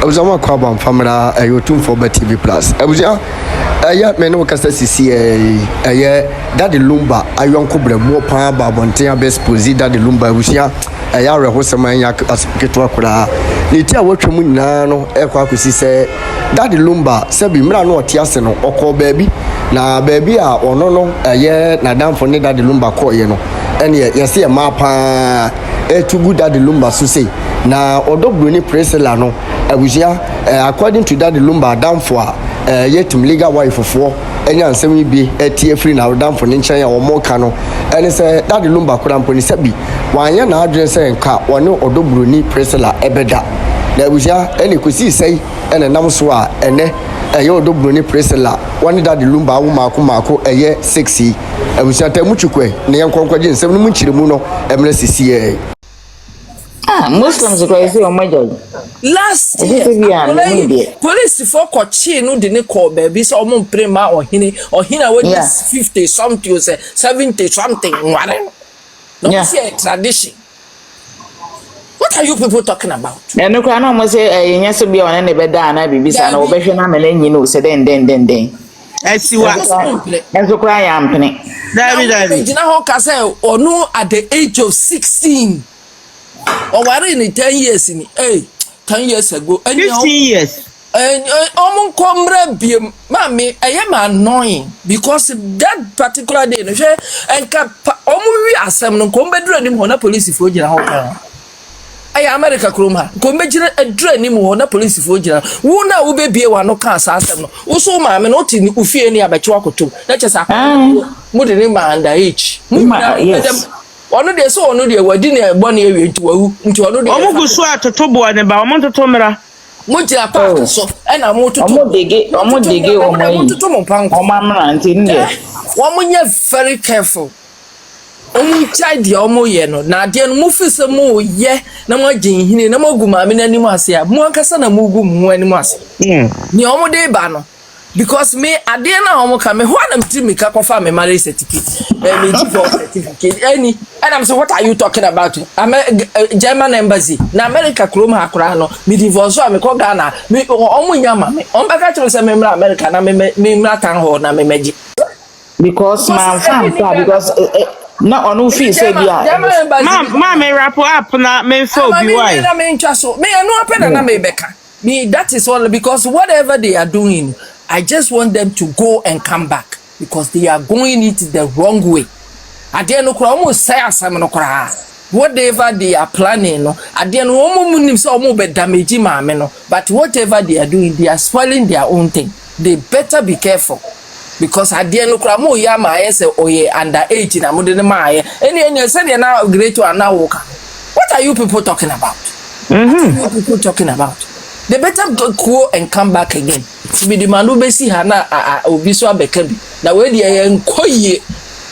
Ozama kwaba famra yotum for TV plus. Abuja me no kasa sisi Daddy Lumba ayonko bremo pa ba bonten best posi Daddy Lumba abuja ya rehosema ya ketwa kura ni ti awotwemu nyina no ekwa akosi se Daddy Lumba se bi mra no otiase no okọ baabi na baabi a ono no na damfo ne Daddy Lumba koye no ene yesi e ma pa etugu Daddy Lumba so say na odobro ni presela no abuja according to Daddy Lumba damfo a yetum legal wife fofo enya nsem bi etie free na damfo ne nchen ya omoka no ene se Daddy Lumba kurampo ni sabi wanya na adwen se nka wone odobro ni presela ebeda na abuja ene kosi sei ene nam so a ene odobro ni presela wone Daddy Lumba wo mako eye sexy abuja tamuchukwe ne yankonkwaje nsem no munchirimu no emre sisi Muslims go say on my judge. Last year, police for Kochi no didn't call baby so on prima or hina what 50 something you say 70 something whatever. Don't see a tradition. What are you people talking about? And no can almost say yes to be on any bed and I be beside no version I'm you know say then. I see what and so cry am penny. David, you know how say or no at the age of 16. Or were in 10 years in 10 years ago, 15 years. And almost come mammy, I am annoying because that particular day, and almost are some combat dreading on a police for you. I America Kroma, combat a dreading on a police for you. Who now will be one no cars ask them. Also, mamma, not in Ufi any about Choco too. That's just a mudding man age. Yes. Ono de so ono de wadi na bone ewe nti ono de omugu so atotobo ne ba omo totomra moja pa so e na mo toto omo dege omo toto mo panko omamra nti nde womo nye very careful omo child ya omo ye no na de no mo fise mo ye na mo agin hini na mo gu ma me na nimu ase a mo ankasa na mo gu mo animu ase ni omo de ba no because me ade na omo ka me ho na mtimi ka kofa me marriage certificate me divorce certificate any and I'm saying what are you talking about German embassy na America Chrome akura no me divorce so me ko Ghana me omo nyama me on ba ka tell say me mra America na me mra tan ho na me meji because man fan because na onu fi say bia ma me wrap up na me feel be why na me ntwa so me no apeda na me beka me that is all because whatever they are doing I just want them to go and come back because they are going it the wrong way. Ade no kura almost say asam no kura. Whatever they are planning no, ade no omo munim say omo be damage maame no, but whatever they are doing, they are spoiling their own thing. They better be careful because ade no kura mo ya ma say oye underage na mo de ma ye. Any say they now great to now work. What are you people talking about? What are you people talking about? They better go and come back again. To be the man who besi hana obi so abeka bi. Na we dey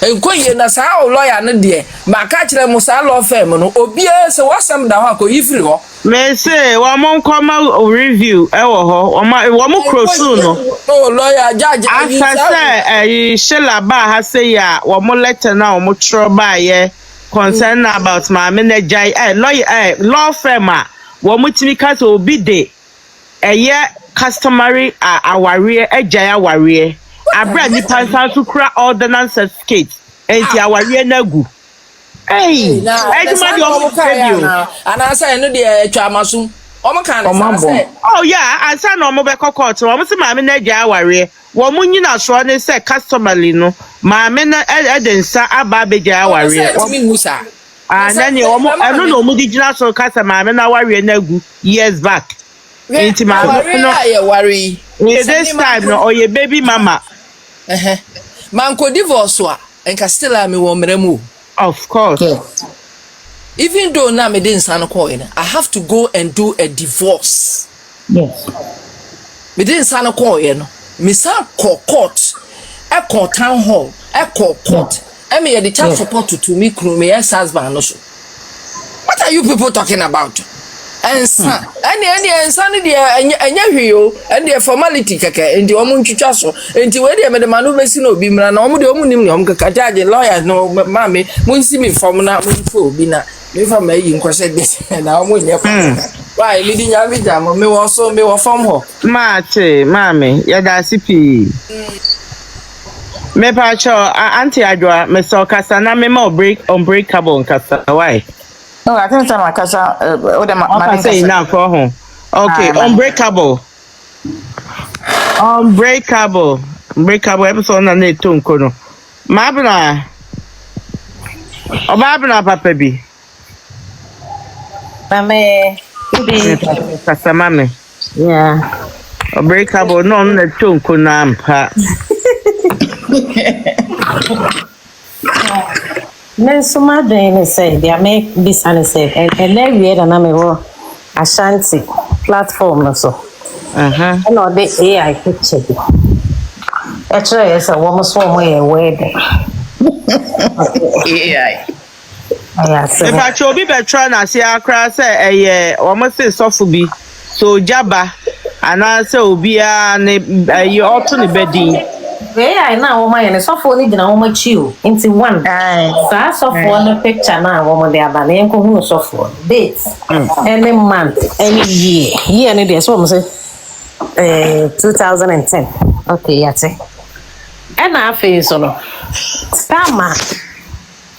enkoye na sa lawyer no dey. Ma ka kire mo sa law firm no obi se wasam da ho akɔyifiri ho. Me say wo mon come review e wo ho. Wo mo crosu no. Oh lawyer judge. Asa shela ba ha say ya wo mo letter na wo mo tro ba ye concern about my manager lawyer law firm a wo mo timi ka so obi dey customary aware ejaya aware abra ni pansan to kra ordinance certificate enti aware na gu ejuma di omo radio and I say no dey atwa amaso omo kan say oh yeah ansa na omo be court omo se maame na ejaya aware wo mo nyina so ne say customary no maame na edensa aba bejaya aware and then omo eno no omo di gina so kasa maame na aware na gu years back. It's my worry. This time, no, or your baby mama. Man could divorce and Castilla me won't remove. Of course. Even though now me didn't sign a coin, I have to go and do a divorce. Yes. Me didn't sign a coin. Me sa court, a court town hall, a court. I mean, the child support to me, crew me as husband also. What are you people talking about? And son, and son, and you and the formality keke, and the woman chuchaso, and the way they made the man who may see no bimra, no more the woman, Kajaji, lawyer, no mammy, won't see me from now, won't bina. If I may inquire this, and I won't. Why leading ya with them? Me also me from her. Mate, mami, yada sipi. Me pa cho auntie adwa me so kasa na me ma unbreakable kasa. Why? No, I think some kasa o de I say na for ho. Okay, unbreakable. Unbreakable episode na na to nko no. Ma bna. Oba bna papa bi. Mame, Kasa mami. yeah. Unbreakable no na to nko na ampa. Nensuma doing say they make this and say and then we na me wo Ashanti platform no so. And all the AI picture. Actually, yes, a woman saw me a wedding. AI. Yes. If I show be better na say akra say almost say sofo bi. So jaba and I say obi a ne you ought to be bedin. AI na woman and so for need na woman chill into one. So so for the picture na woman there ba na enko hu so for date. Any month, any year. Year ni dey so woman say 2010. Okay, yate. And I feel so no. Tama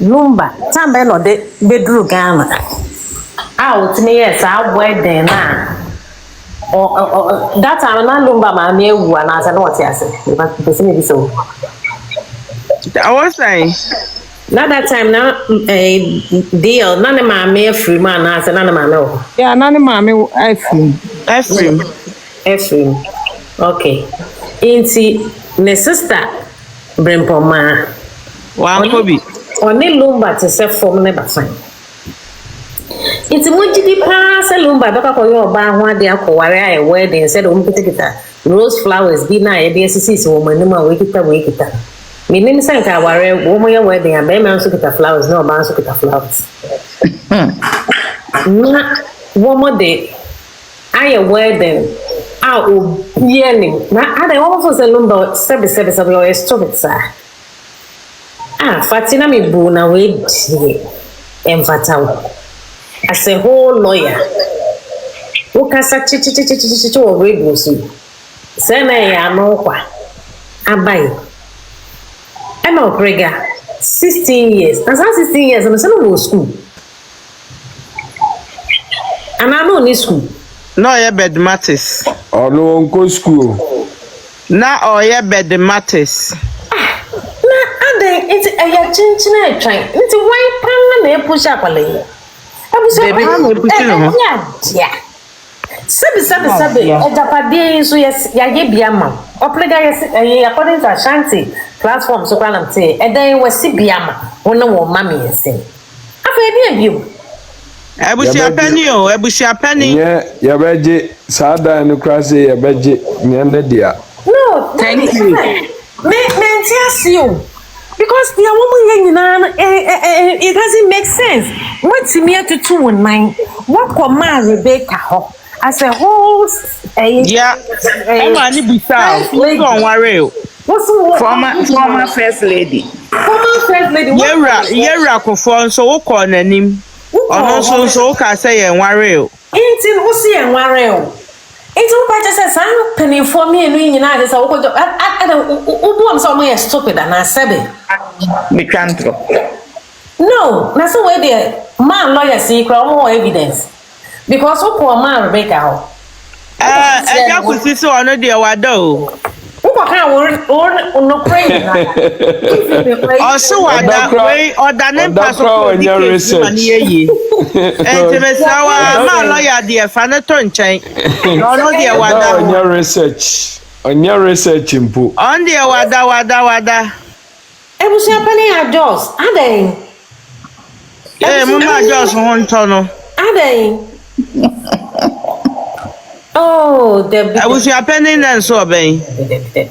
Lumba, tamba no de bedru Ghana. Out me yes, I wedding na. That time na Lumba ma me ewu na say no what you say. Because person be so. I was saying Not that time na deal na ne ma me free man na say na ne ma me. yeah, nani mami Ephraim. Okay. Inti ne sister Brempoma. Wan kobi. Oni Lumba te se form ne ba fine. Inti mo jidi pa se Lumba baka ko yo ba ho ade akoware a wedding said o mpitikita rose flowers bi na ye de sisi wo manima we kita. Me nim san ka ware wo mo ye wedding a be man so kita flowers no ba so kita flowers. Na wo mo de aye wedding a o bieni na ade wo so se Lumba sebe o stupid sa. Fatina mi bu na we die emfatawo as a whole lawyer wo kasa chi wo radio so say na ya no kwa abai am oprega 16 years and 16 years I'm say no school and I no ni school No ye bed matters. Oh no, go school. Na oye bed matters. It's a chinchina train. It's a white pan and a push up a lay. I was yeah. Sabi, a Japade, so yes, Yagibiama, or Plega, according to Ashanti platform, so can say, and then was Sibiama, one no mammy and say. I've heard you. Ebusia penny. Yeah, ya beje sada no krase ya beje nyande dia. No, Thank you. Me you. Because the woman it doesn't make sense. What's me to 219? What command Rebecca as a whole Yeah. Emani bisa. Don't worry. Former first lady. Yera kofo so wo ko nanim. Ono so ka say yen worry o. Intin wo se yen worry o. Intin wo pa say san penny for me enu nyina de say wo ko wo am so mo stupid and I said it. Mikantro. No, na so we there man lawyer see kra more evidence. Because wo ko man Rebecca ho. Eja kusi so ono de wada o. Wo kan wo no pray na. Also wada we order name pass on your research. Entimesawa man lawyer de fa na to nchen. Ono de wada on your research impo. On de wada. Ebusia pani adjust. Aden. Mama adjust won tono. Aden. Oh, the Ebusia penny nenso ben.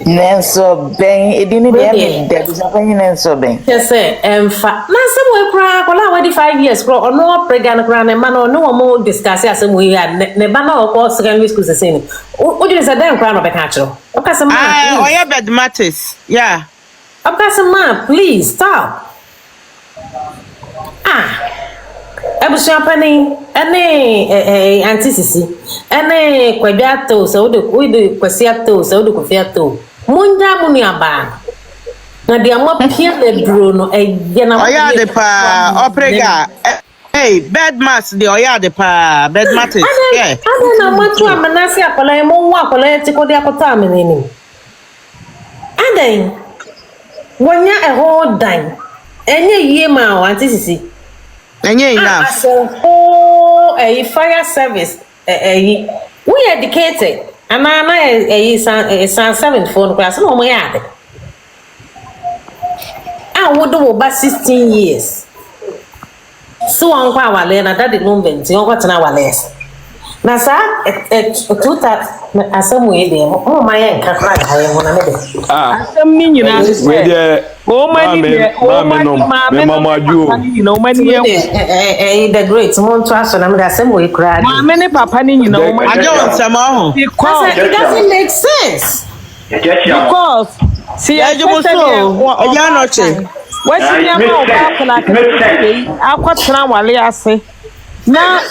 Nenso ben edini de Ebusia penny nenso ben. Yes sir, emfa. Na se we kra kola we 5 years kra ono pregan kra na man no mo discuss asem we ya ne ba na o secondary school se sen. O jure se den kra no be ka chiro. O ka se ma. Oya bed matters. Yeah. O ka se ma, please stop. Ebusua pani ene antisisi ene kwabiato so we kwasiato so do kofiato munja munu aba na dia mo pia le bro no ye na oya de pa oprega hey bed mass de oya de pa bed matters yeah ana na matu amanasi akola mo wa akola ti ko de akota amenini adan wonya e ho dan enye yie ma o antisisi enye enough so a fire service we educated amana san 7 for class no mo yade would do about 16 years so on kwa wale na that the moment on kwa tana wale na sa tuta asamu ede o ma ye nka kra ka ye ho na me de asam ni nyina we de o mama ju o mani ye the great mon to aso na me asamu e kra mama ne papa ni nyina o mani ajo nsama ho because it doesn't make sense because see ya jubo so oya no che wati ya ma o ba kula ka akwatena wale ase na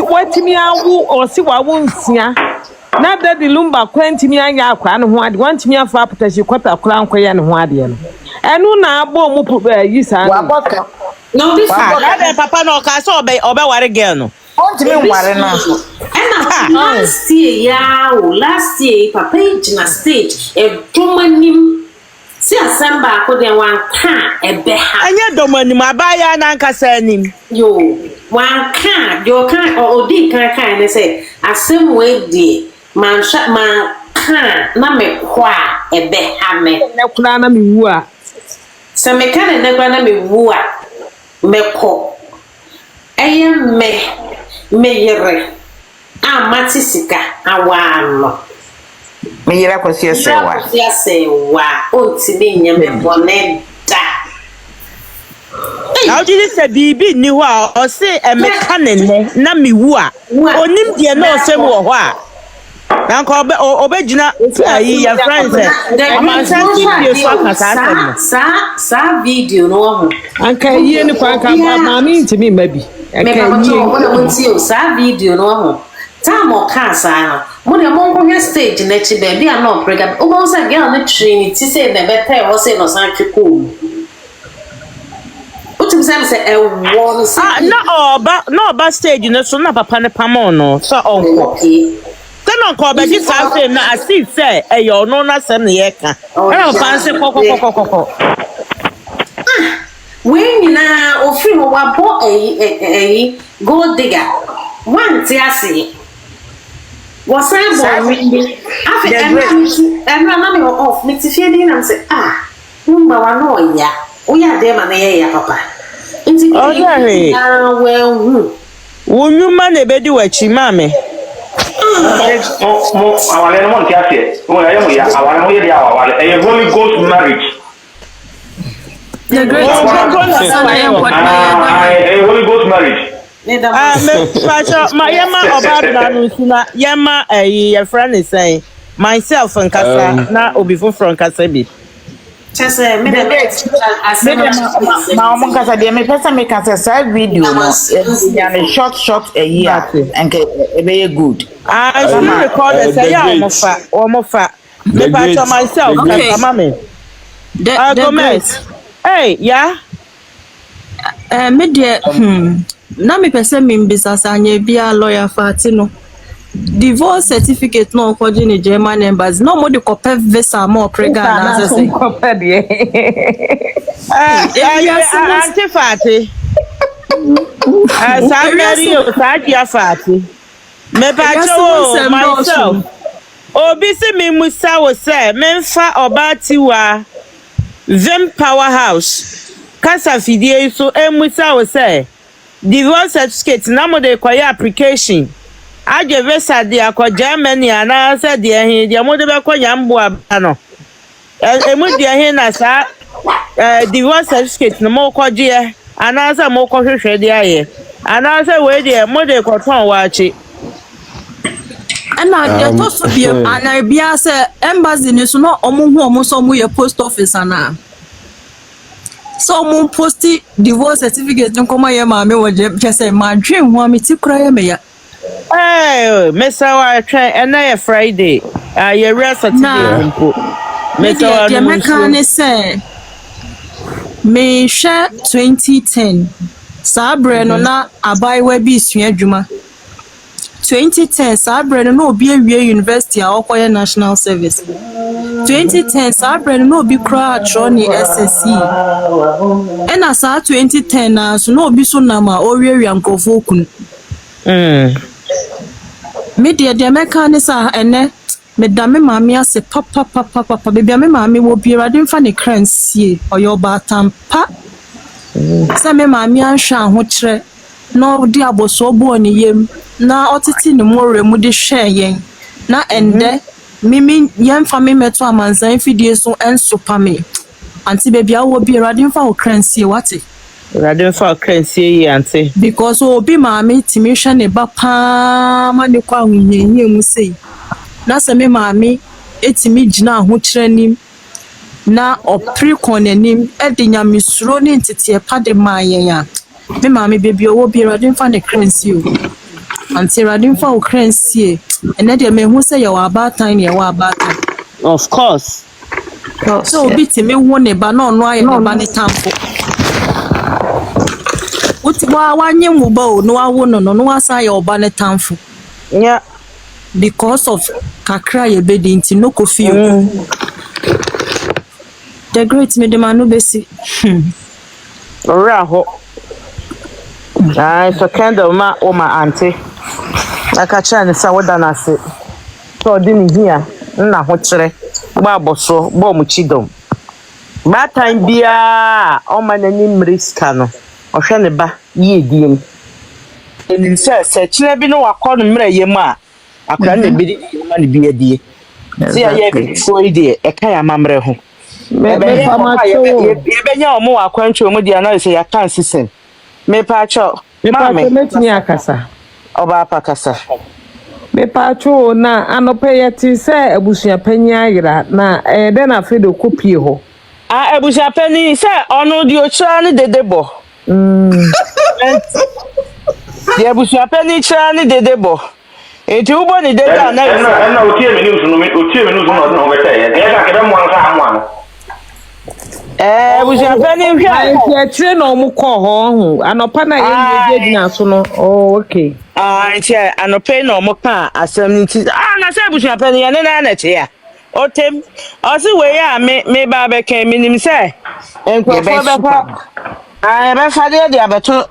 wati mi awu o si wa wu nsia na daddy Lumba kwenti mi anya akwa ne ho ade wanti mi afa apetashi kwata kula nkoya ne ho ade no enu na agbo mu yi sa no this that papa no ka so obe ware girl no want me ware na last year papa na stage e domanim si asamba ko de wan ka ebe ha anya domanim abaya na nkasa anim yo wan ka yo kan odi kan ne say asem we di man ka na me kwa ebe ha me ne kuna na me wu a se me kan ne kwa na me wu a me ko eye me yere amati sika awano me yira kwasi sewa ontimi nyame boneda now did say bibi ni ho a o se emeka ne na me wu a onim de na o se wo ho a na ko obegina ayi ya friends am sensitive so akasa sa video no ho anka yie ni kwa ka mama ntimi mabi anka yie wona monti sa video no ho tamo kasa mo de mo ko stage na chi be bia no program o mo sa girl na trinity say na be pay o say no san tweko o tim say e won say no oba stage no so na papa ne pamo no so onko tano ko be di sa say na asi say e yo no na sem ne ye ka e papa say kokokokoko when na o fi mo wa bo go digger one ti ase was I born? I'm not off. Makes you feel in and say, Lumba, I know ya. We are them and ya, papa. Well, won you man a bedi wachi mame? Our lemon casket. Our Holy Ghost marriage. The great Holy Ghost marriage. Me my yama obadra no sina yama your friend is saying myself and kasa na obifo from kasa bi just me ma o mon kasa de me pesa me kasa side video no ya ne short a year and e be good I should record the say omofa me pa myself kasa mama go mess hey yeah me de na me pese me mbisa sanye bia lawyer fati no divorce certificate no ko ni German embassy no mo de copy visa mo prega na say copy de anti fati Samari o Sadia Fati. Me pacho myself. Obi se me musa wo se memfa obati wa Vim Powerhouse. Kasa fidie so musa wo se divorce certificate na mo de kwaya application. Aje visa de akwa Germany ana se de hin de mo de be kwanya mbo ano. Emu de hin na sa divorce certificate no mo kwaje ana se mo kwhwehwe de aye. Ana se we de mo de kwaton wa achi. Ana de to so bi ana bia se embassy ni so no omo hu omo so mo ye post office ana. So mo posti divorce certificate nkoma ye ma me wo je say ma dwen ho me ti kura ye me ya. Mesa wa try and na Friday. Your rest certificate mpo. Mesa wa the mechanic say me share 2010. Sabre no na abai we bi sua adwuma. 2010 Sabre no obi awie university a okoye national service. 2010 Sabre no obi kra atro SSC. Ena sa 2010 na so no obi so na ma owie nkofo kun. Me the mechanic sa ene me da me maami ase papa baby me maami wo bi rade mfa ne kransie oyo batampa. Sa me maami anhwa ho kire no di aboso bo ne yem na otiti ne more mu de hwe yen na ende mimi yem fa me meto amanzan fidie so ensopa me anti baby awo bi rade mfa wo kransie wate rade mfa kransie yi anti because obi maami timi hwe ne ba pa ma ne kwa hunyenye mu sei na se me maami etimi gina ho kire nim na opri konanim e de nyamesuro ne ntete pa de mayen ya me maami baby owo bi rade mfa ne kransie o anti rade mfa wo kransie ene de me hu se ye wa abatan ne ye wa abatan of course so obi timi hu ne ba na ono aye ne ba ne tamfo uti wa nye mu ba o no awo no asa ye oba ne tamfo yeah because of kakra ye bedi nti no kofi o the great medemanu besi ora ho so candle ma o ma auntie aka chan sa woda na se so di ni hia na ho kire gba aboso gba mu chidom ba time bia o ma na ni mriska no o hwe ne ba ye diem enim se kire bi no wakọ no mra yem a akra na bi di ma ne bi adie se ya ye so ide e ka ya mamre ho me pamacho ye benya o mo wakwancho mo dia na se ya kan sisen me pacho mame metini akasa oba apakasa me pacho na anope yeti se abusua panyi ayira na de na fedo kopie ho abusua panyi se onu di ochira ni dedebo di abusua panyi chira ni dedebo enti ubo ni dede na otie me news no no beta ye de ka kebe mo anka amwa abusua panyi hwa enti tire na omu ko ho anopa na ye gina so no okay enti anope na omu ka asem nti na se abusua panyi ye na che ya otem osi we ya me ba be kan minim se enko fo be fa be fa de abeto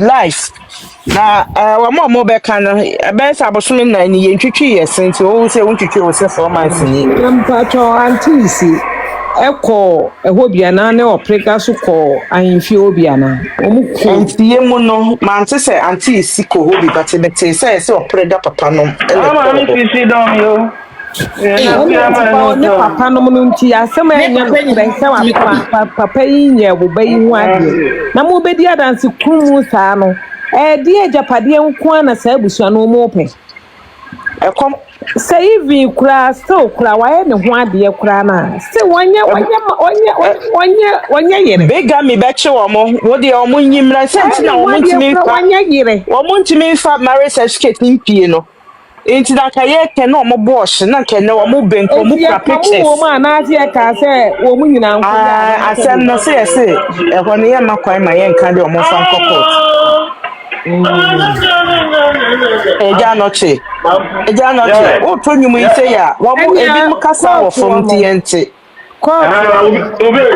life na wa mo be kan no be sa bosom na ni ye ntwitwi ye senti o se untwitwi o se 4 months ni mpacho antisi eko ehobia na ne opreka so ko ahemfi obia na omuko enti ye mu no man se antisi ko hobi bate bete se opreda papa no ama mi fisi don yo ne papa no no nti asem enya no prensa wa papa yi nye boba yi hu ade na mo bedi adanse kumu saa no di ejapade nko na saa busua no mo pe ekom say even kura still kura waye ne ho ade kura na say wonye yere bega mi be che wo mo wo de o mo nyimra senti na o mo ntimi fa wonye yere wo mo ntimi fa marriage certificate mpie no enti da ka ye ke no mo bosh na ke ne wo mo benko mo pra pictures wo ma na ase ka say wo mu nyina nko ya asem no say e ho ne ye makwan ma ye nka de o mo fa nkokot eja noche o to nyumu ise ya wo mo ebi mo kasa wo from TNT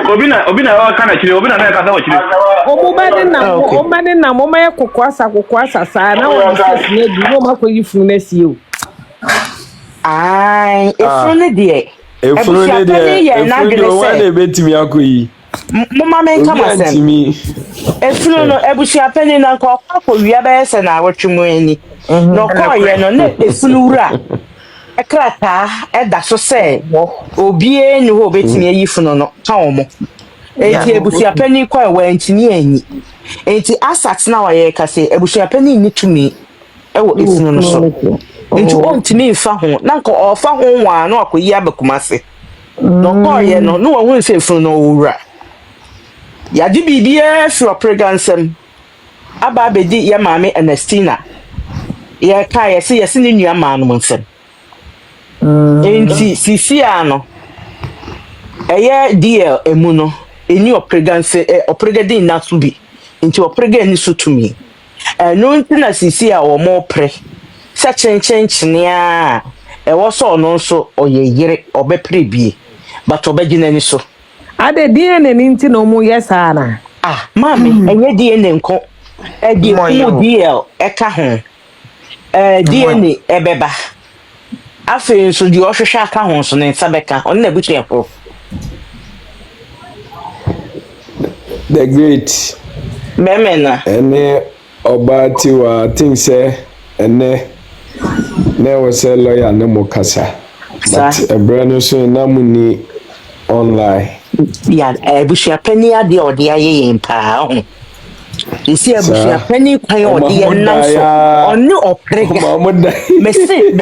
obi na wa kana chire obi na na kasa wa chire omade na mo ma kokwasa sa na wo discuss na bi wo ma ko yifu na sie o efru ne de wa na betimi akoyi mo ma men kama sen efru no ebusia pani na ko wia be se na wotwemu ani no ko ye no na efru wura ekrata eda so se obie ni ho betimi ayifu no ka omo enti ebusia pani ko wa ntimi anyi enti asat na wa ye ka se ebusia pani ni tumi ewo efru no so enti o ntimi mfa ho na ko ofa ho wa na akoyi abakumase no ko ye no wo hu se efru no wura Yadi bibia fi opregansem. Aba bedi ye maame Ernestina. Ye ka ye se ne nua maa no nsem. Enti sisi ano. Eye DL emu no. Eni opregadi na so bi. Enti oprega ni so tumi. No nti na sisi a wo mo pre. Sa chenchenchenia. Ewo so no nso oyeyere obepre bie. But obegina ni so. Ade DNA ni nti no mu yesa na. Ah, mami, enye DNA nko. Di mu DL eka ho. DNA ebeba. Afi nso di ohwehwe aka ho nso ne nsabeka. Ono na butu efo. The great. Memena. Ene obati wa think say ene ne was a lawyer no mo kasa. But a brand so na muni online. Ya ebushia pani ade ode aye mpa ho. Isi ebushia pani kwan ode na so. Onu oprega. Mesi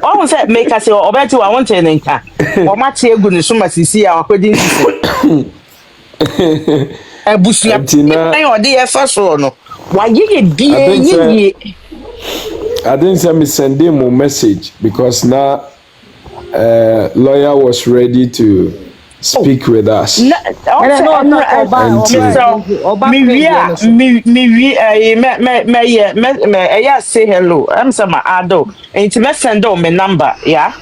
on say make us obeti wa won ten nka. O ma te egu ni so masisi a wakwedi nsisi. Ebushia pani ode e fa so no. Wa ye bie ye. I didn't send me send him a message because now lawyer was ready to speak with us. Me say hello. I'm some ado. Ain't me send me number, yeah.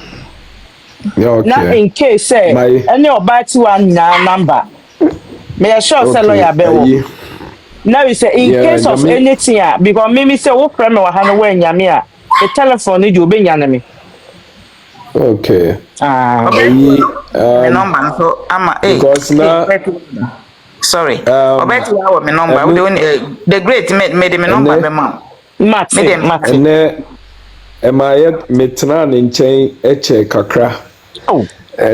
Okay. Now in case say any obati one number. Me sure say lawyer be. Now we say in case of anything, because me say wo friend me wa ha no we nyame a the telephone ni do be nyane me. Okay. My number so ama because now sorry. Obeti wa my number. We don't the great made me number be man. Mate. Ene emayet metra ne nchen eche kakra. Oh.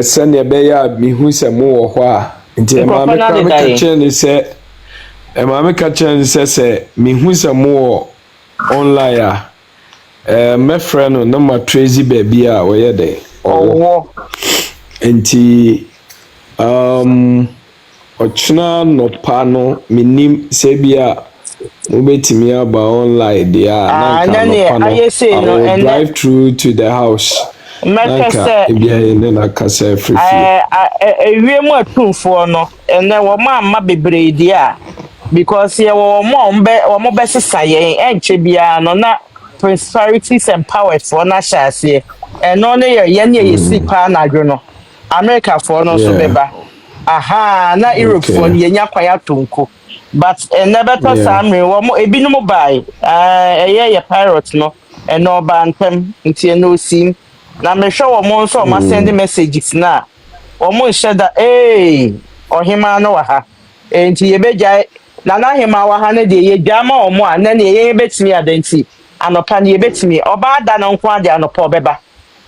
Sene be ya mi hu se mo wo ho a. Nti ma me ka ni se Mama Kachan says, me who's a more online. My friend, no more crazy baby, where they. Oh, and Ochna no pano, minim sebia, mubeti me about online. They are drive through to the house. Nanka, free. We more two for no, and then one man be brady. Because here more best say and chibia no na prosperities and powers for na share and no near yenye si pa na no America for no so beba aha na Europe for yenya kwaya tonko but never to samre wo mo ebinom buy ye pirate no and no bantem ntie no sim na me hwe wo mo nso ma send messages na wo mo share da ohima no wa ha enti ye beja na hima wa ha na de ye dwama omo a na ne ye betimi adanti anopa ne ye betimi oba da no nko ade anopa obeba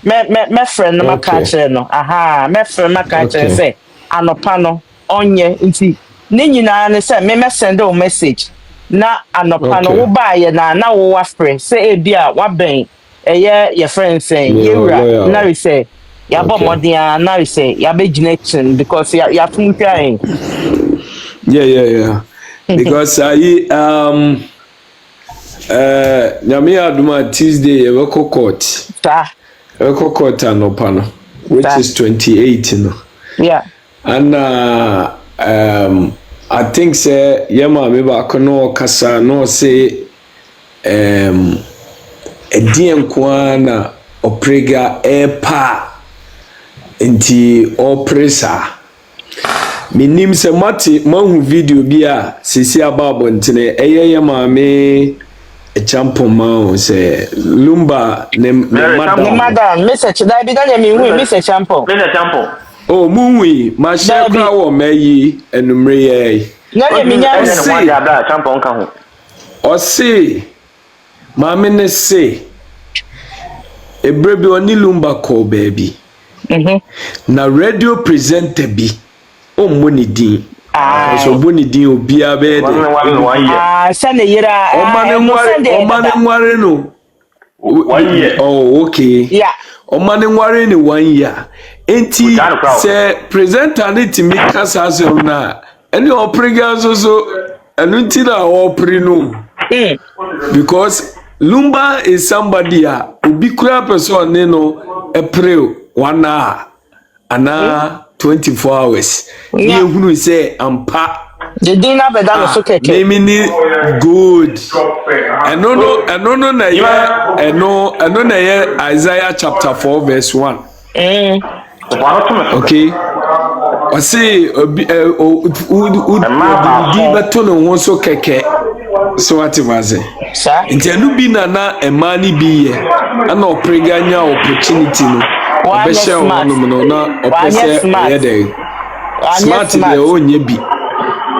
me friend no maka kire no aha me friend maka kire say anopa no onye nti ne nyina ne say me send o message na anopa no wo ba ye na wo wa friend say e bia wa ben ye friend say ye wura na we say ya bo modern na we say ya be connection because ya fun try yeah because nyame aduma Tuesday we go court anopa no which is 28 no yeah and I think say yema me ba kono kasa no say edien kwana oprega epa nti opresa minim se mati mahu video bia sisi ababo ntine yema me champo ma se Lumba ne madam message da bi da me hu message champo oh muwi ma shekra wo meyi enumre ye na ye minya ne mo da champo nka ho o se ma me ne se ebrebi oni Lumba call baby na radio presenter bi o money din so boni din obi abede sane yira o mane nware no 1 year oh okay yeah o mane nware ni 1 year enti se presenter ni timi kasa so na any oprega so anuntina oprino because Lumba is somebody obi kura person no April 1 hour ana 24 hours ye hunu say ampa the dinner better no so keke meaning good eno na ye eno na ye Isaiah chapter 4 verse 1 okay I say di beto no ho so keke so what was it nti anu bi na emani bi ye ana oprega nya opportunity no obehye wonum no na opese ye dey smart dey onye bi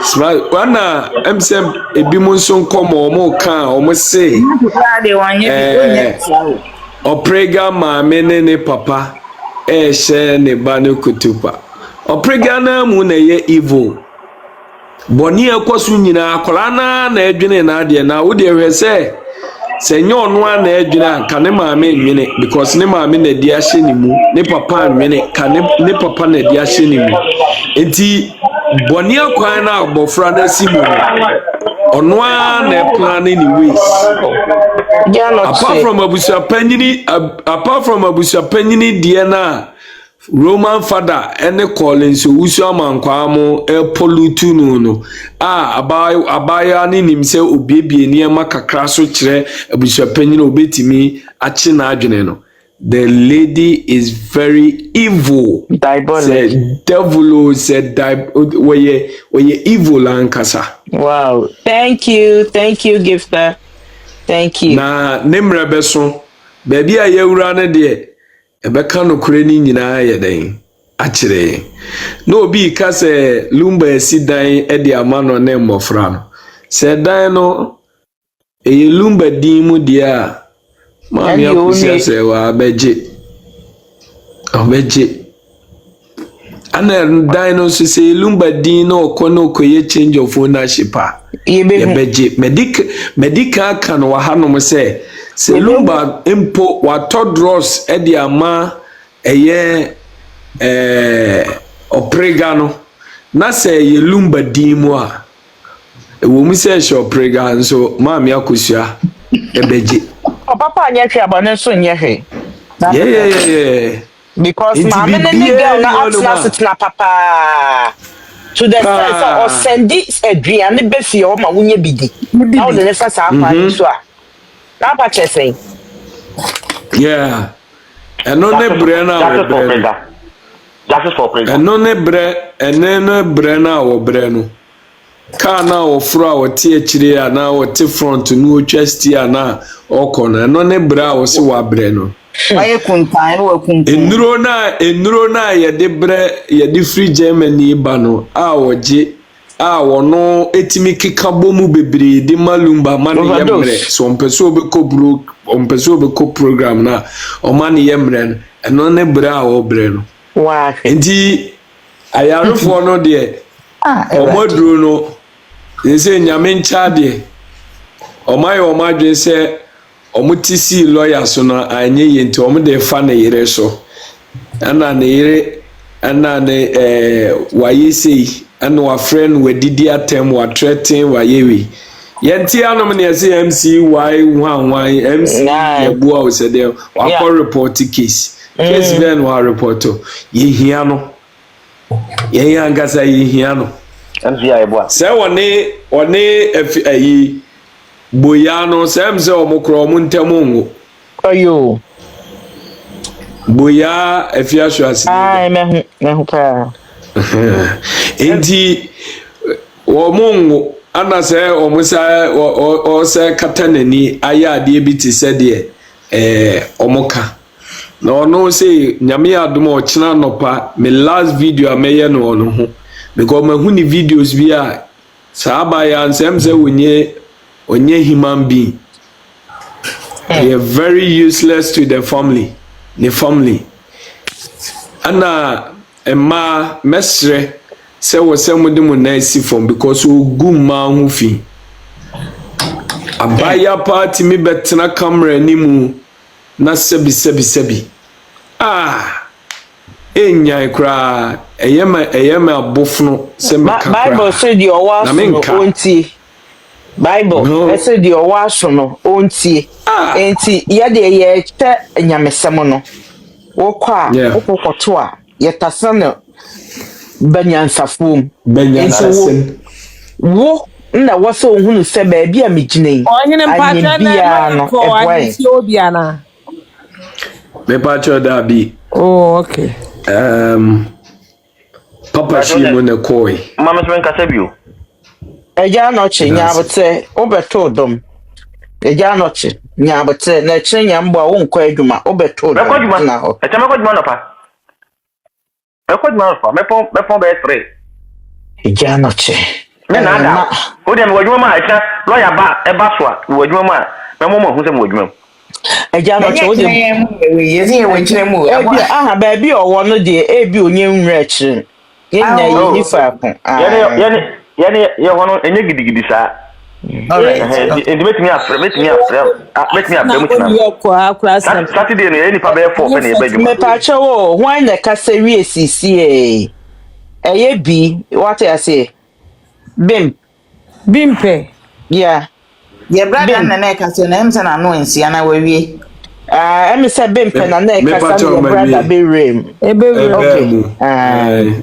smart wana emsem ebi mo nso nkomo mo kan o say oprega ma ne papa she ne ba ne kutupa oprega na mu na ye evil boni ekosu nyina akola na edwene na ade na wo de hwese se nye onu na edwene anka ne maame nwene because ne maame na di ahye ne mu ne papa nwene ka ne papa na di ahye ne mu enti boni akwan na abofra na simu onu na plan ni ways apart from abusia panyini die na Roman father any calling so usu amankwa mo pollute no abaya ni nim se obiebie ni ma kakra so kire abusuapanyina obetimi achi na adwene no. The lady is very evil. Diabolic. Devil said where evil ankasa. Wow. Thank you, Gifter. Thank you. Na nemre beso baby ayewura ne de ebeka no kure ni nyina ye den akire no obi ka se Lumba esidan e de amano ne mmofra no se dan no Lumba din mu dia mami akusia se wa beje ana dan no so se Lumba din no kono koye change of ownership ye beje medical kan wa hanom se Lumba impo wa todros e de ama eye oprega no na se ye Lumba din mu a wo mu se she oprega nso mami akosua e beje papa anya hwe abone so nye hwe yeah because mama na ne girl na atna papa to the sense or send it aduane be fie o ma wonye bidi na o de ne sasa afa so a na pa chese yeah eno ne bre na justice for president eno ne bre na wo bre no ka na wo fro a wo te akire a na wo te front no otwasti a na okona eno ne bre a wo se wa bre no aye kuntan no kuntan enuro na ye de bre ye de free Germany ba no a woje a wono etimi keka bomu bebre de Lumba mane yemre so ompeso be ko bro ompeso be ko program na o mane yemre eno ne bre a wo bre no wa enti ayarufo no de omoduro no ese nyame ncha de omayo omadwe se omutisi lawyer so na anye yenti omde fa na yire so ana na yire ana ne wayesi ana wa friend we didi atem wa threaten wayewi yenti anom ne ese MC why MC yebu a se de wa report case ben wa report yehia no yehia ngasa yehia no MC yebu se woni ayi boyano semse omukro omuntemungu ayo boya efiasho asi mehu pa enti omungu ana se omusa o se katanani ayade biti se de omuka na ono se nyame adom o kina nopa me last video ameye no ono ho because mahu ni videos bi a saaba ya nsemse onye human being. They are very useless to the family. Ana emma mesre se wo se mudimu na isi form because ogu ma hu fi. Abaya party mi betena camera ni mu na sebi. Enya kra eyema abofno se meka kra. Bible say the owaso onti. Bible say the owaso no onti. Enti ye de ye che nyamesem no. Wo kwa okokoto a ye tasana banyansafom. Banyansafom. Wo na waso ohunu se ba bia megine. Onyene mpatwa na no ko anti obiana. Me pacho da bi. Oh, okay. Papa Shimo ne koi. Mama so nka sabio. Eja no che nyabote obeto dom. Eja no che nyabote na che nyambo a wonko adwuma obeto dom. Na ho. Echa me kodwuma no pa. Me kodwuma no pa. Me pon be 3. Eja no che. Me na ada. O de me wadwuma ma echa lawyer ba e ba so a wadwuma ma me mo hu se mo wadwuma. Eja no che o de yezi we chire mu. Aha ba bi owo no de e bi onye nwura chire. Yenya yi ni fa ko. Yani ye hono enye gidigidi sa. Alright. Edi metimi afre mutina. Saturday no any pa be 4 pe na e badwuma. Me pa che wo hwan na ka se wi esisi eye bi what I say. Bimpe. Yeah. Ye brother na ka so na emse na no ensia na wawie. Emi say bimpe na ka sa your brother be rem. Okay.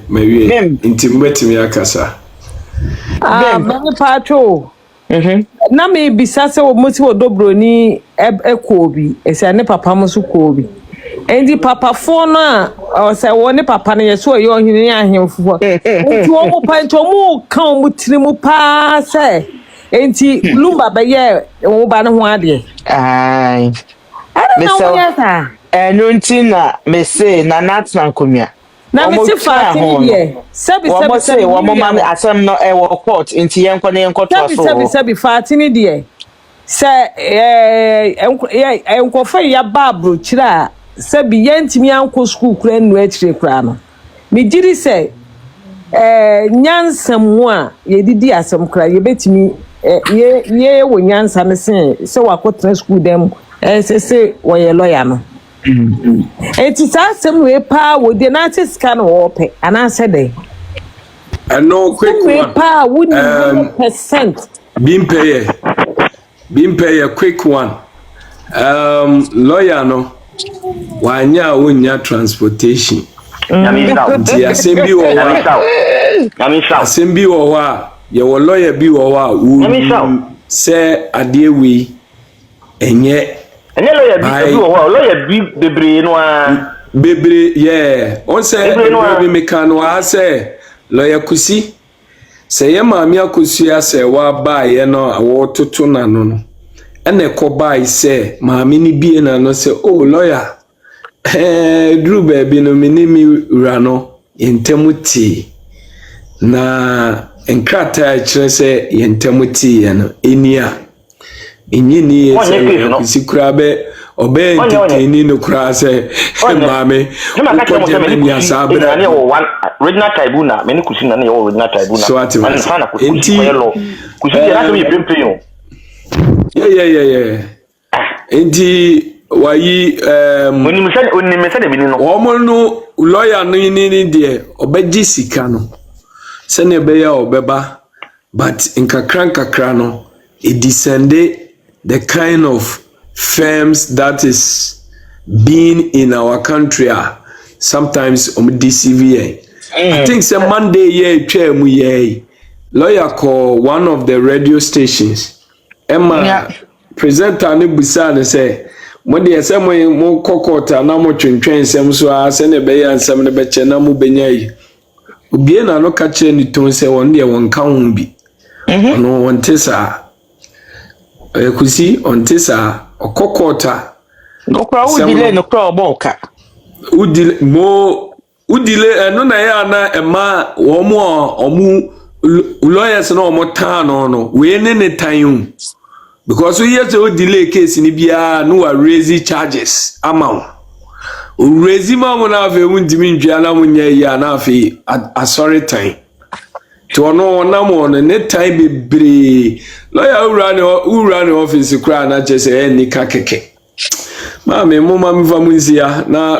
Maybe intimately akasa. Many pato. Na me bisa se wo moti wo dobroni ekobi ese ne papa musu kobi endi papa fo no a se wo ne papa ne yeso ye ohini ahemfo nti wo mo pa nti mo kan mo tiri mo pa se enti Lumba be ye wo ba ne ho ade Ai me so enu nti na me say na natna nkomia na me ti fa ti ye sebi wo mo ma asem no e wo court nti yenko ne yenko to so sebi fa ti ni de se enkofa ya babro kira sebi yentimi anko school kura nu akire kura no me giri se nyansam a ye didi asem kura ye betimi ye wo nyansa ne se wakotra school dem se wo ye lawyer no eti sa asem we pa wo de na tiska no wo pe ana se de no quick one pa wo ni 100% Bimpe a quick one. Lawyer no wanya wonya transportation. Nti asembi wo wa. Asembi wo wa ye wo lawyer bi wo wa wo se ade wi enye lawyer bi wo wa lawyer bi bebre no a bebre yeah on say bebre mekano a say lawyer kusi se ye maami akosu ase wa ba ye no awo toto na no ene ko ba ise maami ni bie na no se oh lawyer dru baby no minimi ura no yentemuti na enkrata kire se yentemuti ye no enia enyi ni ye se kusi kura be obe entertain no kura se maami ko je ni asa abira na wo original tribuna me ni kusi na ne wo original tribuna so ana kusi lo kusi ya na me prepare yo yeah enti wayi oni me say de bi ni no wo no lawyer no ni de obeji sika no se ne be ya obeba but nkakra no it descended the kind of firms that is being in our country sometimes DCVA. I think say Monday yeah twemu yeah lawyer call one of the radio stations Emma presenter ne busa ne say mo de say mo kokota na mo twentwen sem so a se ne be ya nsem ne be che na mo benya yi obie na no ka che ni ton say won de won ka ho bi no won tesa kusi on tesa okokota no kra udile no kra oboka udile no na ya na ema omu lawyers na omo tan no we ne tan because we yes o delay case ni bia no wa raise charges amount o raise ma na afi undimi ndua na munya ya na afi sorry time to no na mo ne time bebre lawyer urani office kra na chese ni kakeke ma me mo ma mfa munzia na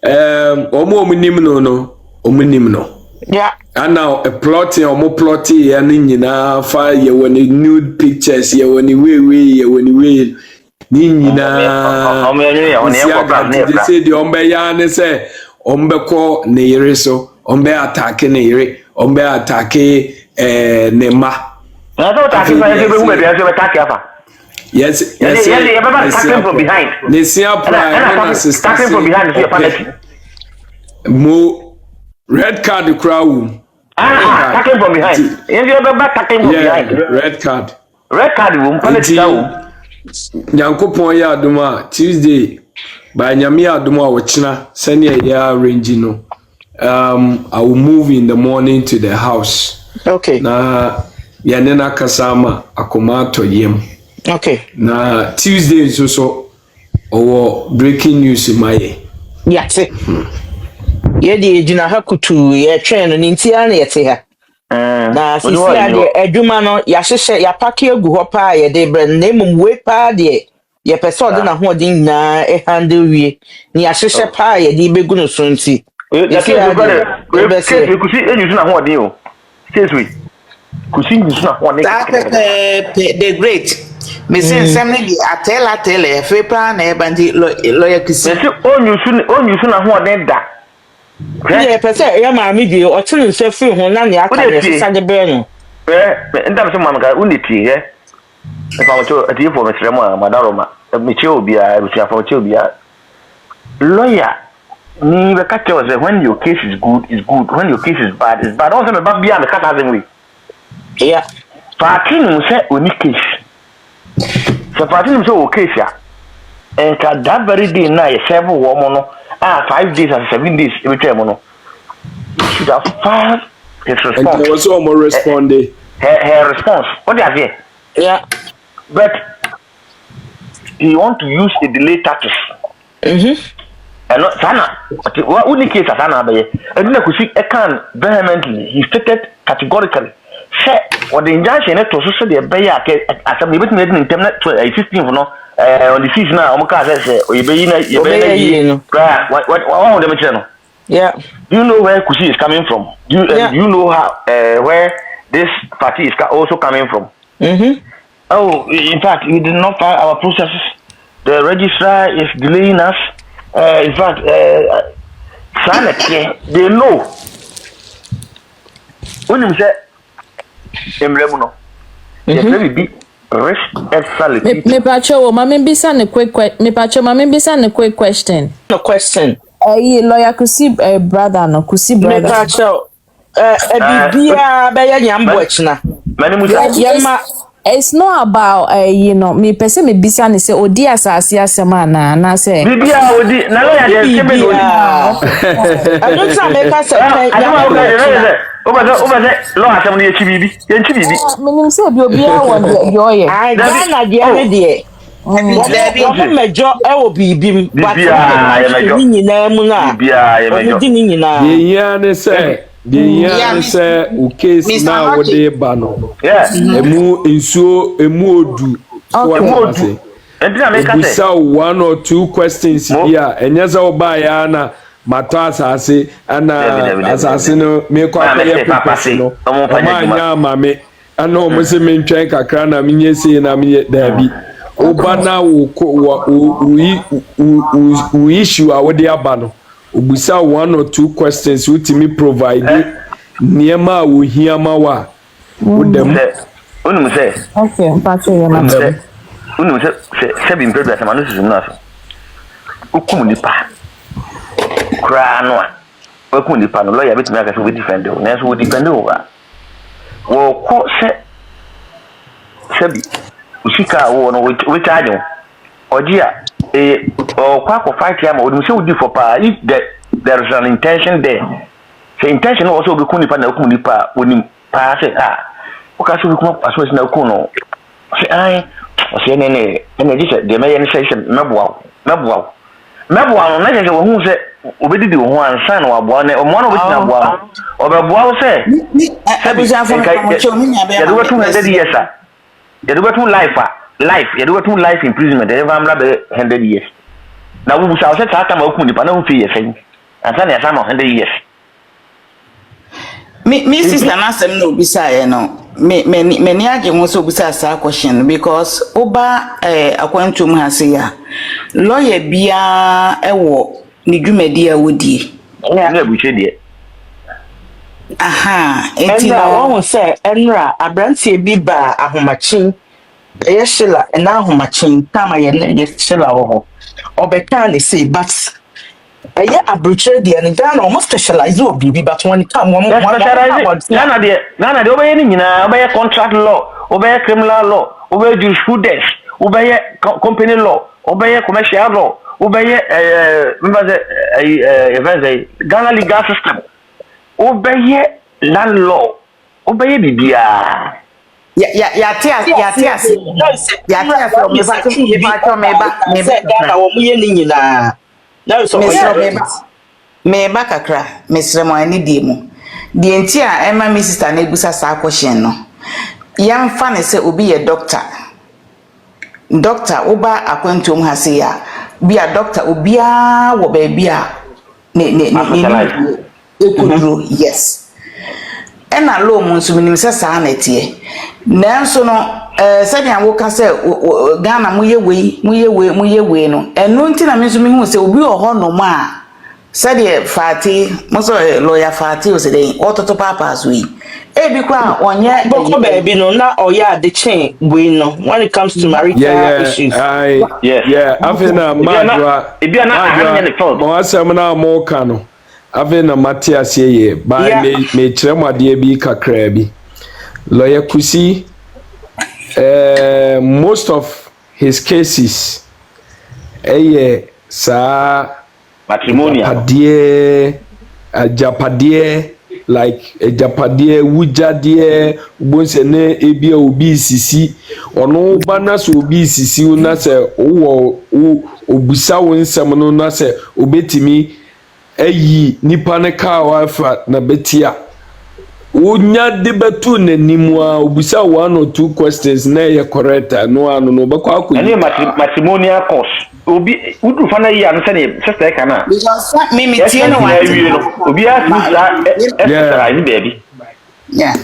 omo nim no omunim no Yeah. And now a plotting or more plotting and in fire when the nude pictures here when the way when the way Nina they say the Ombeyan say Ombeko Neire so Ombe attack Neire Ombe attack Nema. Yes, attacking from behind. Nesia prime attacking from behind. Mo red card crowd. Attacking from behind. Attacking from behind. Red card. Red card room. Nyankopon ya aduma Tuesday by nyame aduma wochina senior ya arrange no. I will move in the morning to the house. Okay. Na yanena kasama akomato yem. Okay. Na Tuesday so owo breaking news in my Yes. Yedi ejina hakutu ye train no ntia na yete ha. Na sisi ade adwuma no ya hyehyɛ ya pake agu hɔ pa ye de bre na emum we pa de ye pese ode na ho ode nyina e handle wie ni ya hyehyɛ pa ye de begu no so nti kusi enyu na ho ode o seriously kusi enyu na ho ode the great mesin semne di atela e fe pa na e bandi lawyer kusi onyu na ho ode da yeah, pese ya ma mi die o tun se fi ho na ne aka ne sisa de be no ndam se mamaka uniti he e fa mo ati fo mesre mo madaroma me che obi a e fa che obi a lawyer ni be ka tell say when your case is good when your case is bad also me ba bia me ka ta zenwe yeah parking say oni case so parking say o case ya and ka that very day na ye serve wo mo no 5 days and 7 days every time no should have filed his response and there was more responding her response what they say yeah but he want to use a delay tactics and not sana what only case sana be and na kusi e can vehemently he stated categorically say what the injunction to so the be ya assembly bit made in term 16 no on the season now omo ka say oyebeyi na yebeyi what dem channel yeah do you know where kusi is coming from do you know how where this party is also coming from oh in fact we did not file our processes the registrar is delaying us in fact they know when you say emremu no yes be risk excellent me pacho mama mbisa ne quick question no question lawyer kusi brother no kusi brother me pacho bibia be ya nyambo achina yema it's not about me person me bisa ne say odi asase asema na say bibia odi na lawyer dey kebe odi I don't say make us Oba lo asem ne chibibi ye chibibi menim say bi obi a won de yoye ai na de me de wo mejo e wo bibim but ni nyina mu na bibia ye mejo ni nyina ye ya ne say o case na wo de ba no emu insuo emu odu odu entina make say bisa 1 or 2 questions here enyeza oba ya na mato asase ana asase no me kwa ya purpose no omanya mame ana o mose mentwen kakra na menye sei na menye dabi oba na wo issue a wo de aba no obusa 1 or 2 questions utimi provide niema wo hiama wa udem onu say okay pacho ya mato onu say bi mpedra sama no susu na so okum nipa kra no a wakum nipa no lawyer betumi aka say we defend o na so we defend o wa wo ko sebi usika wo no we charge ogia o kwa ko fight ya ma we say we do for pa if there is an intention there say intention also be kun nipa na wakum nipa onim pa say o ka so we kuma aso na wakum no say ai o say ne dis de me yen say meboa no na je wo hu say obedi di ho ansa na waboa na mo na obedi na boa obeboa wo say abuja fa mo cho mi nya be ya do 200 years ya do 2 life ya do 2 life imprisonment e va mra be 100 years na wo busa wo say ta ma ku nipa na wo fi ye sen ansa na yɛsa ma 100 years. Me sister na asem no obisa ye no. Me ni age ho so obisa sa question because oba akwantum ha se ya. Lawyer bia ewo ni dwumadi a wodie. Na buche die. Aha, Enra won say enra abrantie bi ba ahomachin. Eye shila na ahomachin tama ye ne shila wo. Obeka ne say but eye abroche de ne Ghana almost specialize o bibi but when it come one Ghana de obeye ni nyina obeye contract law, obeye criminal law, obeye jurisprudence, obeye company law, obeye commercial law, obeye Ghana legal system, obeye land law, obeye bibia. Ya tia from me ba kakra mesre mo ani die mu die nti a ema me sister na ebusa sa question no yam fa ne se obi ye doctor oba akwantom ha se ya bia doctor obia wo ba bia ne ekuduro yes ena lo mu nso minim se sa na tie nanso no se dia wo ka se Ghana mu ye wei no eno nti na me nso mi hu se obi o ho no ma Sadia Fati, most lawyer Fati was a day, auto papas we. Ebi kwa onye boko baby no na oya the chain we no when it comes to marital issues. Afena madwa. Ebia na ahanya ne fault. Mo asem na mo ka no. Afena Matias ye ba me kyeremade bi kakra bi. Lawyer Kusi most of his cases sa matrimonial japadie like japadie wujadie ubonse ne ebia obi sisi ono ba na so obi sisi na se wo obusa wo nsem no na se obetimi ayi nipa ne ka wa fa na betia wonya de betu nanimu a obusa one or two questions na ye correct no anu no be kwa akọ ani matrimonial course obi udu fana yi anu sene sister kana because me tie no wa obi exercise baby yes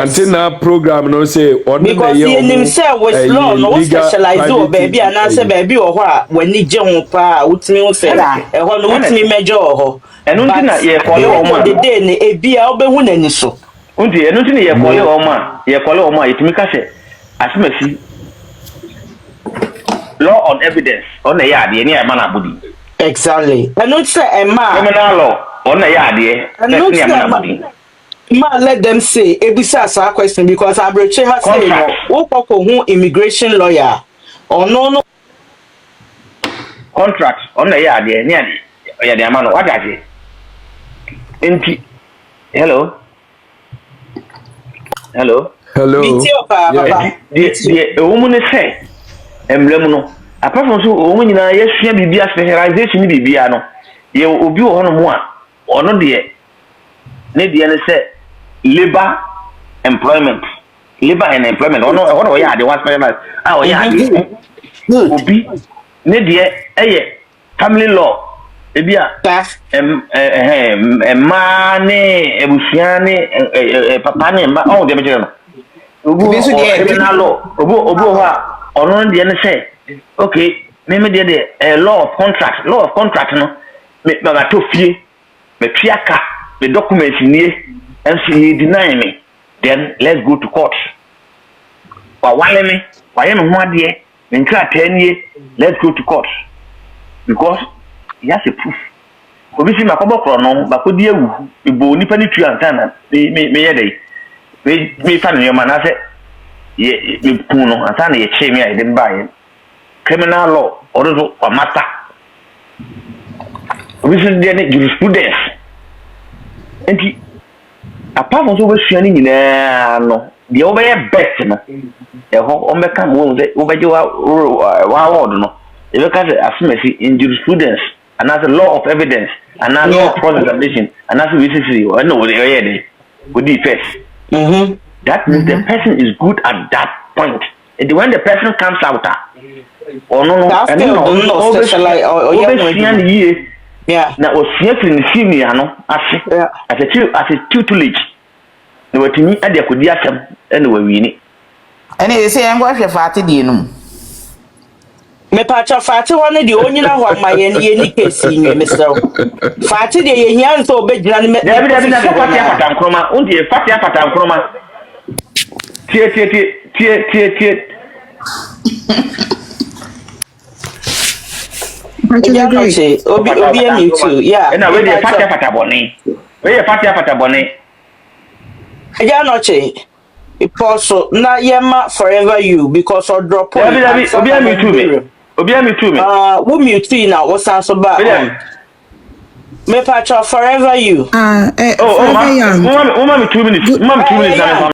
until na program no say on the because you nim say was law no specialize o baby and say baby o ho a wani je ho pa utimi o say e ho no utimi mejo o ho enu ntina ye kole o ma de day ne ebia obehu nani so unti enu ntina ye kole o ma yetimi ka se asimasi law on evidence on the yard any man abudi exactly enu say emma criminal law on the yard any man abudi ma let them say ebisa sa question because abroche has say wo koko hu immigration lawyer or no contract on the yard any ya de amano what are enti hello bitio papa the woman say emblem no apart from so woman nyina yesua bibia specialization bibia no ye obi wo hono mu a ono de ne de ne say labor and employment ono ya de one specialize o ya de obi ne de family law ebia ma ne ebusua ne papa ne ma o de me no obi criminal law obi ho a ono de ne say okay me de law of contract no me ba to fie me tuaka me documents nie and she deny me then let's go to court wale me waye me ho ade me ntra tanie let's go to court because he has a proof obi si makobo kro no bakodi ewu ebo nipa ni tu antana me ye dey me fa no ma na se ye me kuno antana ye che me ai dem bae criminal law odo o mata obi si de jurisprudence enti apart from so we sua ni nyina no de obeye best no e ho o meka mo de obeje wa award no e be ka asimesi in jurisprudence and as a law of evidence and as law of cross-examination and as we see no we dey with the first that means the person is good at that point and when the person comes out or no specialize or Yeah. Na osua firi ne senior no ase. Yeah. As a tutelage. Na watimi ade akodi asem na wawini. Ene dey say engo hwe faate die no. Me pacha faate one de onyina ho amaye ne ni case nwe mesrew. Faate de ye hia nso obegyina ne me. David na faate apatankroma, unti faate apatankroma. Tie. Obi me too. Yeah. Na we dey faate apatabone. We dey faate apatabone. Eja no che. Iposo na yema forever you because or drop on. David obi me too me. Wo me too na wo san so ba. Me pacha forever you. Mama me 2 minutes. Mama me 2 minutes.